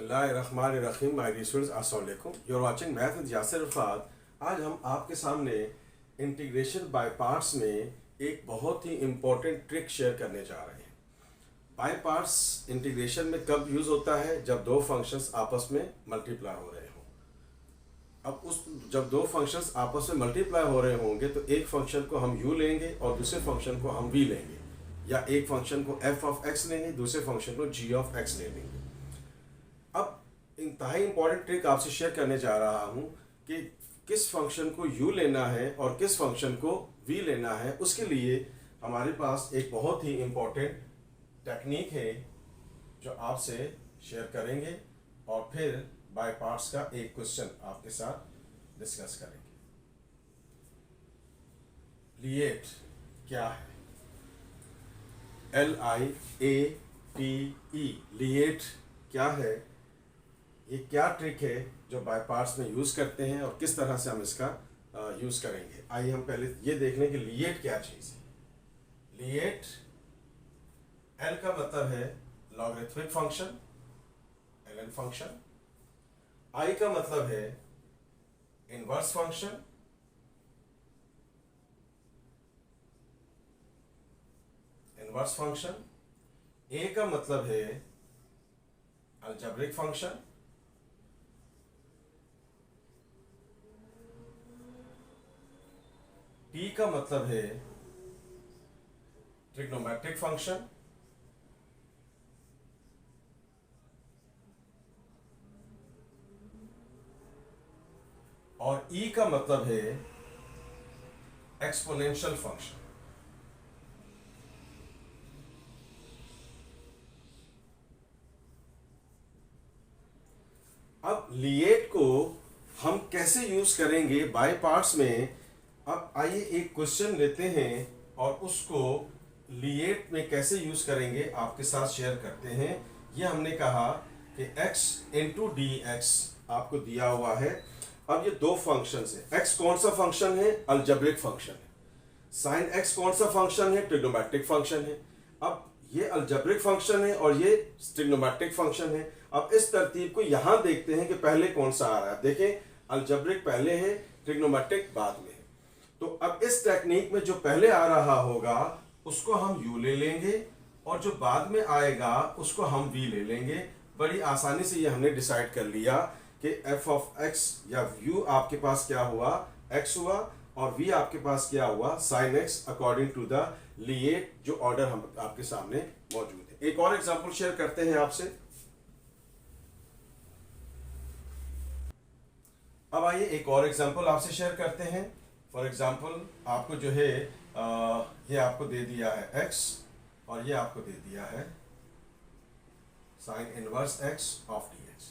बिस्मिल्लाहिर्रहमानिर्रहीम। My dear students, अस्सलाम वालेकुम। You are watching math with Yasir Rafat. आज हम आपके सामने इंटीग्रेशन बाय पार्ट्स में एक बहुत ही इम्पोर्टेंट ट्रिक शेयर करने जा रहे हैं। बाय पार्ट्स इंटीग्रेशन में कब यूज़ होता है? जब दो फंक्शंस आपस में मल्टीप्लाई हो रहे हों। जब दो फंक्शंस आपस में मल्टीप्लाई हो रहे होंगे तो एक फंक्शन को हम u लेंगे और दूसरे फंक्शन को हम v लेंगे, या एक फंक्शन को f ऑफ x लेंगे, दूसरे फंक्शन को g ऑफ x ले लेंगे। अब इंतहाई इंपॉर्टेंट ट्रिक आपसे शेयर करने जा रहा हूं कि किस फंक्शन को u लेना है और किस फंक्शन को v लेना है। उसके लिए हमारे पास एक बहुत ही इंपॉर्टेंट टेक्निक है जो आपसे शेयर करेंगे और फिर बाय पार्ट्स का एक क्वेश्चन आपके साथ डिस्कस करेंगे। लिएट क्या है? LIATE, लिएट क्या है? ये क्या ट्रिक है जो बाय पार्ट्स में यूज़ करते हैं और किस तरह से हम इसका यूज़ करेंगे। आइए हम पहले ये देख लें कि लिएट क्या चीज़ है। लिएट, L का मतलब है logarithmic function, ln function. I का मतलब है inverse function, inverse function. A का मतलब है अलजेब्रिक फंक्शन। T का मतलब है ट्रिग्नोमेट्रिक फंक्शन। और E का मतलब है एक्सपोनेंशियल फंक्शन। अब लिएट को हम कैसे यूज करेंगे बाय पार्ट्स में? अब आइए एक क्वेश्चन लेते हैं और उसको लिएट में कैसे यूज करेंगे आपके साथ शेयर करते हैं। ये हमने कहा कि x इंटू डी एक्स आपको दिया हुआ है। अब ये दो फंक्शंस है। x कौन सा फंक्शन है? अलजेब्रिक फंक्शन है। साइन x कौन सा फंक्शन है? ट्रिग्नोमेट्रिक फंक्शन है। अब ये अलजेब्रिक फंक्शन है और ये ट्रिग्नोमेट्रिक फंक्शन है। अब इस तरतीब को यहां देखते हैं कि पहले कौन सा आ रहा है। देखें, अलजेब्रिक पहले है, ट्रिग्नोमेट्रिक बाद में है। तो अब इस टेक्निक में जो पहले आ रहा होगा उसको हम u ले लेंगे और जो बाद में आएगा उसको हम v ले लेंगे। बड़ी आसानी से ये हमने डिसाइड कर लिया कि f ऑफ x या u आपके पास क्या हुआ? x हुआ, और v आपके पास क्या हुआ? sin x, according to the LIATE जो ऑर्डर हम आपके सामने मौजूद है। एक और एग्जांपल शेयर करते हैं आपसे। अब आइए एक और एग्जांपल आपसे शेयर करते हैं। फॉर एग्जांपल आपको जो है ये आपको दे दिया है x और ये आपको दे दिया है sin inverse x of dx।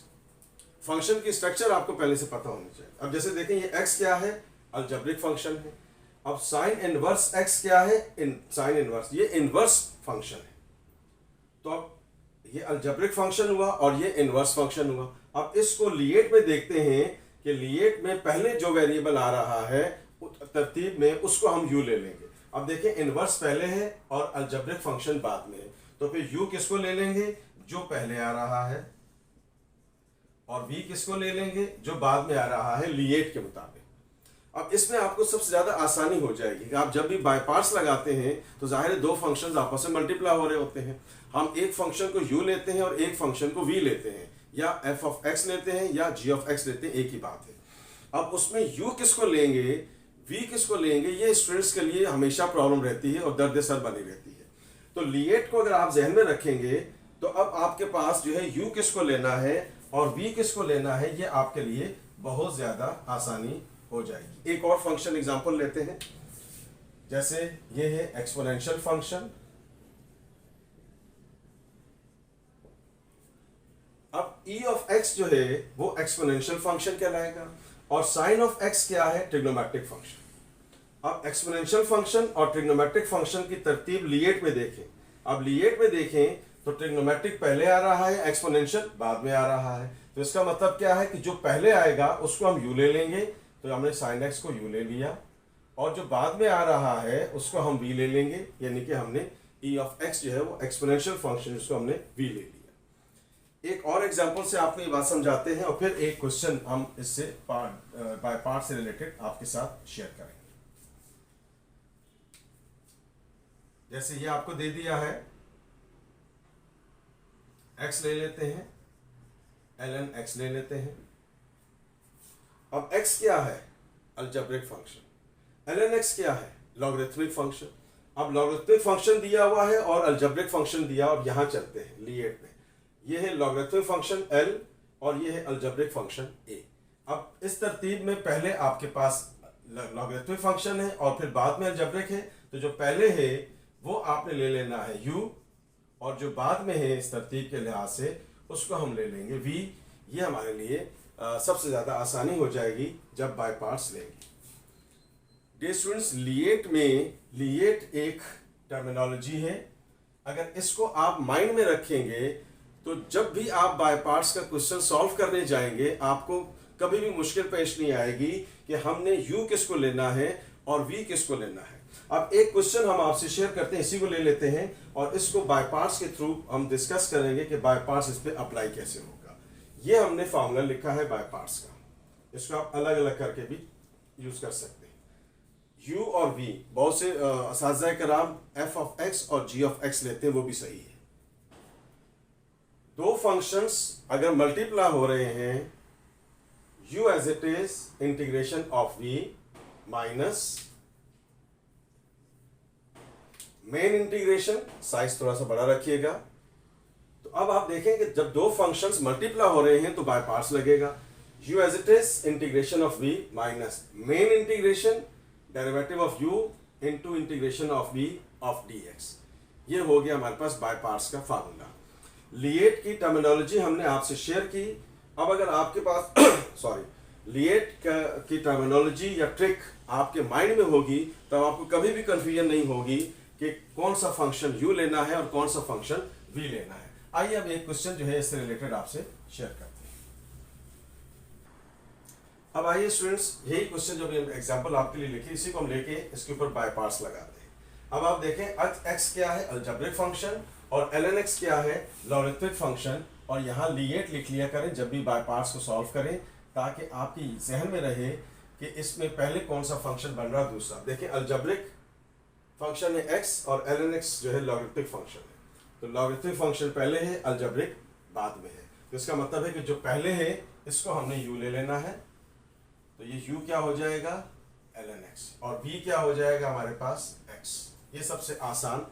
Function की स्ट्रक्चर आपको पहले से पता होनी चाहिए। अब जैसे देखें, ये x क्या है? अलजेब्रिक फंक्शन है। अब sin इनवर्स x क्या है? sin इनवर्स, ये इनवर्स फंक्शन है। तो अब ये अलजेब्रिक फंक्शन हुआ और ये इनवर्स फंक्शन हुआ। अब इसको लिएट में देखते हैं कि लिएट में पहले जो वेरिएबल आ रहा है तरतीब में उसको हम u ले लेंगे। अब देखें, इनवर्स पहले है और अलजेब्रिक फंक्शन बाद में है, तो फिर u किसको ले लेंगे? जो पहले आ रहा है, और v किसको ले लेंगे? जो बाद में आ रहा है लिएट के मुताबिक। अब इसमें आपको सबसे ज्यादा आसानी हो जाएगी कि आप जब भी बाय पार्ट्स लगाते हैं तो जाहिर है दो फंक्शंस आपस में मल्टीप्लाई हो रहे होते हैं। हम एक फंक्शन को u लेते हैं और एक फंक्शन को v लेते हैं, या f ऑफ x लेते हैं या g ऑफ x लेते हैं, एक ही बात है। अब उसमें u किसको लेंगे, v किसको लेंगे, ये स्टूडेंट्स के लिए हमेशा प्रॉब्लम रहती है और दर्द सर बनी रहती है। तो लिएट को अगर आप जहन में रखेंगे तो अब आपके पास जो है u किसको लेना है और v किसको लेना है, ये आपके लिए बहुत ज्यादा आसानी हो जाएगी। एक और फंक्शन एग्जांपल लेते हैं। जैसे ये है एक्सपोनेंशियल फंक्शन। अब e ऑफ x जो है वो एक्सपोनेंशियल फंक्शन कहलाएगा और sin ऑफ x क्या है? Trigonometric function. अब एक्सपोनेंशियल फंक्शन और ट्रिग्नोमेट्रिक फंक्शन की तरतीब लिएट में देखें। अब लिएट में देखें तो ट्रिग्नोमेट्रिक पहले आ रहा है, एक्सपोनेंशियल बाद में आ रहा है। तो इसका मतलब क्या है कि जो पहले आएगा उसको हम u ले लेंगे, तो हमने sin x को u ले लिया, और जो बाद में आ रहा है उसको हम v ले लेंगे, यानी कि हमने e ऑफ x जो है वो एक्सपोनेंशियल फंक्शन, जिसको हमने v ले लिया। एक और एग्जांपल से आपको ये बात समझाते हैं और फिर एक क्वेश्चन हम इससे बाय पार्ट से रिलेटेड आपके साथ शेयर करेंगे। जैसे ये आपको दे दिया है, x ले लेते हैं, ln x ले लेते हैं। अब x क्या है? Algebraic function. ln x क्या है? Logarithmic function. अब लॉगरिथमिक फंक्शन दिया हुआ है और अलजेब्रिक फंक्शन दिया। अब यहां चलते हैं लिएट में। ये है लॉगरिथमिक फंक्शन l और ये है अलजेब्रिक फंक्शन a। अब इस तरतीब में पहले आपके पास लॉगरिथमिक फंक्शन है और फिर बाद में अलजेब्रिक है। तो जो पहले है वो आपने ले लेना है u, और जो बाद में है इस तरतीब के लिहाज से उसको हम ले लेंगे v। ये हमारे लिए सबसे ज़्यादा आसानी हो जाएगी जब बाय पार्ट्स लेंगे। डियर स्टूडेंट्स, लिएट एक टर्मिनोलॉजी है। अगर इसको आप माइंड में रखेंगे तो जब भी आप बाय पार्ट्स का क्वेश्चन सॉल्व करने जाएंगे आपको कभी भी मुश्किल पेश नहीं आएगी कि हमने u किसको लेना है और v किसको लेना है। अब एक क्वेश्चन हम आपसे शेयर करते हैं, इसी को ले लेते हैं और इसको बाय पार्ट्स के थ्रू हम डिस्कस करेंगे कि बाय पार्ट्स इस पे अप्लाई कैसे होगा। ये हमने फॉर्मूला लिखा है बाय पार्ट्स का, इसको आप अलग अलग करके भी यूज कर सकते हैं। u और v, बहुत से असातिज़ा कराम f ऑफ x और g ऑफ x लेते हैं, वो भी सही है। दो फंक्शंस अगर मल्टीप्लाई हो रहे हैं, u as it is integration of v minus main integration, size थोड़ा सा बड़ा रखिएगा। तो अब आप देखें कि जब दो फंक्शंस मल्टीप्लाई हो रहे हैं तो बाय पार्ट्स लगेगा। u as it is integration of v minus main integration derivative of u into integration of v of dx। ये हो गया हमारे पास बाय पार्ट्स का फार्मूला। लिएट की टर्मिनोलॉजी हमने आपसे शेयर की। अब अगर आपके पास लिएट की टर्मिनोलॉजी या ट्रिक आपके माइंड में होगी तब आपको कभी भी कंफ्यूजन नहीं होगी कि कौन सा फंक्शन u लेना है और कौन सा फंक्शन v लेना है। आइए अब एक क्वेश्चन जो है इससे रिलेटेड आपसे शेयर करते हैं। अब आइए स्टूडेंट्स, यही क्वेश्चन जो एग्जांपल आपके लिए लिखी इसी को हम लेके इसके ऊपर बाय पार्ट्स लगाते हैं। अब आप देखें x क्या है? अलजेब्रिक फंक्शन, और ln x क्या है? Logarithmic function. और यहाँ लिएट लिख लिया करें जब भी बाय पार्ट्स को सॉल्व करें, ताकि आपकी जहन में रहे कि इसमें पहले कौन सा फंक्शन बन रहा है दूसरा। देखिए अलजेब्रिक फंक्शन है x और ln x जो है लॉगरिथमिक फंक्शन है। तो लॉगरिथमिक फंक्शन पहले है, अलजेब्रिक बाद में है। तो इसका मतलब है कि जो पहले है इसको हमने u ले लेना है। तो ये u क्या हो जाएगा? ln x, और v क्या हो जाएगा हमारे पास? x। ये सबसे आसान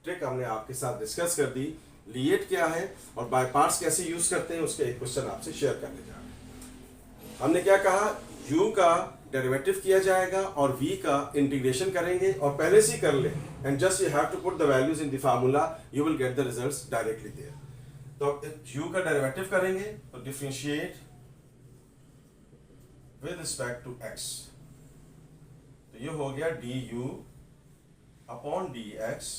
ट्रिक हमने आपके साथ डिस्कस कर दी। लिएट क्या है और बाय पार्ट्स कैसे यूज करते हैं उसके एक क्वेश्चन आपसे शेयर करने जा रहे हैं। हमने क्या कहा? u का डेरिवेटिव किया जाएगा और v का इंटीग्रेशन करेंगे, और पहले से ही कर लें, and just you have to put the values in the formula, you will get the results directly there. तो u का डेरिवेटिव करेंगे तो differentiate with respect to x, तो ये हो गया du upon dx।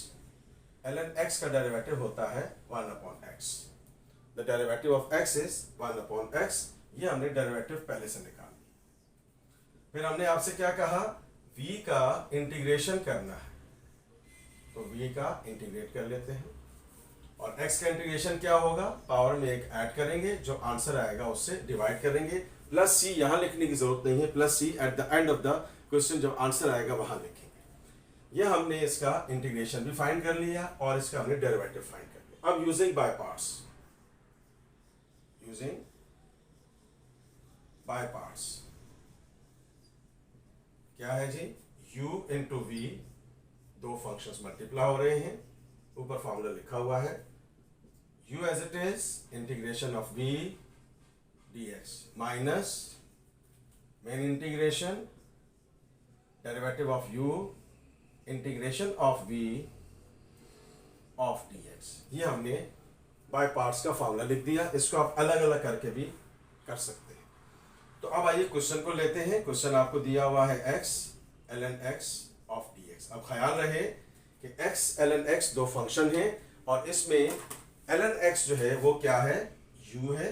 ln x का डेरिवेटिव होता है 1 upon x। The derivative of x is 1 upon x। ये हमने डेरिवेटिव पहले से निकाल लिया। फिर हमने आपसे क्या कहा? v का इंटीग्रेशन करना है, तो v का इंटीग्रेट कर लेते हैं, और x का इंटीग्रेशन क्या होगा? पावर में एक ऐड करेंगे, जो आंसर आएगा उससे डिवाइड करेंगे। प्लस c यहां लिखने की जरूरत नहीं है, plus c at the end of the question जब आंसर आएगा वहां लिखेंगे। यह हमने इसका इंटीग्रेशन भी फाइंड कर लिया और इसका हमने डेरिवेटिव फाइंड कर लिया। अब यूजिंग बाय पार्ट्स क्या है जी? u इंटू v, दो फंक्शंस मल्टीप्लाई हो रहे हैं, ऊपर फॉर्मूला लिखा हुआ है। u as it is integration of v dx minus main integration derivative of u integration of v of dx। ये हमने बाय पार्ट्स का फॉर्मूला लिख दिया। इसको आप अलग अलग करके भी कर सकते हैं। तो अब आइए क्वेश्चन को लेते हैं। क्वेश्चन आपको दिया हुआ है x ln x of dx। अब ख्याल रहे कि x ln x दो फंक्शन हैं और इसमें ln x जो है वो क्या है? u है,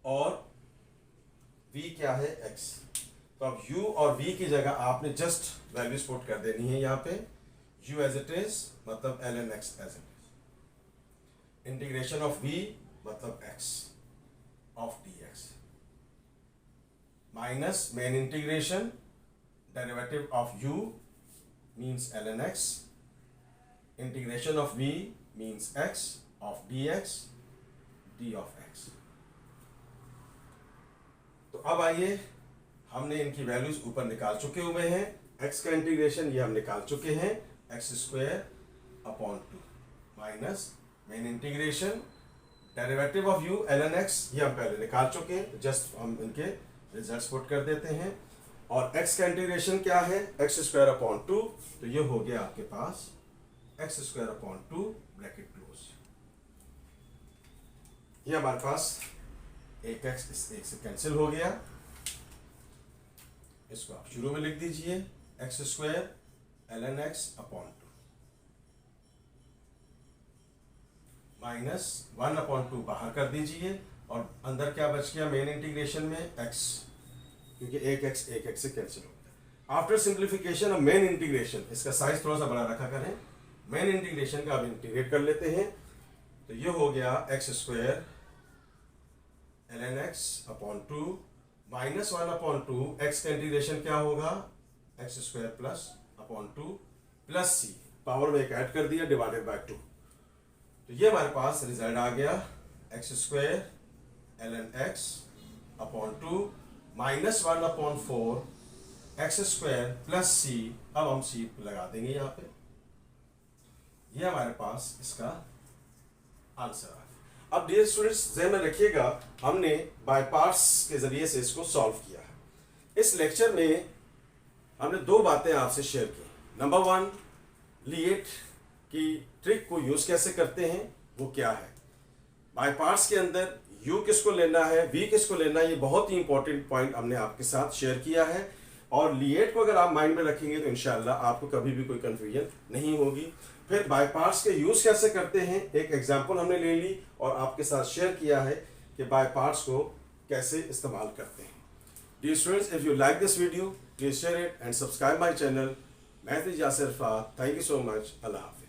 और v क्या है? x। तो अब u और v की जगह आपने जस्ट वैल्यूज पुट कर देनी है। यहाँ पे u एज इट इज मतलब ln x as it is, integration of v मतलब x of dx minus main integration derivative of u means ln x, integration of v means x of dx d of x। तो अब आइए, हमने इनकी values ऊपर निकाल चुके हुए हैं। x का इंटीग्रेशन ये हम निकाल चुके हैं, x square upon 2 minus main integration derivative of u ln x ये हम पहले निकाल चुके हैं, जस्ट हम इनके रिजल्ट्स पुट कर देते हैं। और x का इंटीग्रेशन क्या है, x स्क्वायर अपॉन 2, तो ये हो गया आपके पास x square upon 2 bracket close. ये हमारे पास एक x इस एक से कैंसिल हो गया, इसको आप शुरू में लिख दीजिए, x square ln x upon 2 minus 1 upon 2 बाहर कर दीजिए, और अंदर क्या बच गया मेन इंटीग्रेशन में x, क्योंकि एक x से कैंसिल हो गया। After simplification of main integration, इसका साइज थोड़ा सा बड़ा रखा करें, मेन इंटीग्रेशन का अब इंटीग्रेट कर लेते हैं, तो ये हो गया x square ln x upon 2 minus 1 upon 2, x का इंटीग्रेशन क्या होगा, x square plus upon 2 plus c, power में एक ऐड कर दिया डिवाइडेड बाय 2। तो ये हमारे पास रिजल्ट आ गया x square ln x upon 2 minus 1 upon 4 x square plus c। अब हम c लगा देंगे यहाँ पे, ये हमारे पास इसका आंसर आ गया। अब डियर स्टूडेंट्स ध्यान में रखिएगा, हमने बाय पार्ट्स के जरिए से इसको सॉल्व किया है। इस लेक्चर में हमने दो बातें आपसे शेयर की। नंबर 1, लिएट की ट्रिक को यूज कैसे करते हैं, वो क्या है, बाय पार्ट्स के अंदर u किसको लेना है, v किसको लेना है, ये बहुत ही इंपॉर्टेंट पॉइंट हमने आपके साथ शेयर किया है। और लिएट को अगर आप माइंड में रखेंगे तो इंशाल्लाह आपको कभी भी कोई कंफ्यूजन नहीं होगी। फिर बाय पार्ट्स के यूज कैसे करते हैं, एक एग्जांपल हमने ले ली और आपके साथ शेयर किया है कि बाय पार्ट्स को कैसे इस्तेमाल करते हैं। Dear students, if you like this video please share it and subscribe my channel. मैं यासिर फा, थैंक यू सो मच, अल्लाह हाफिज़।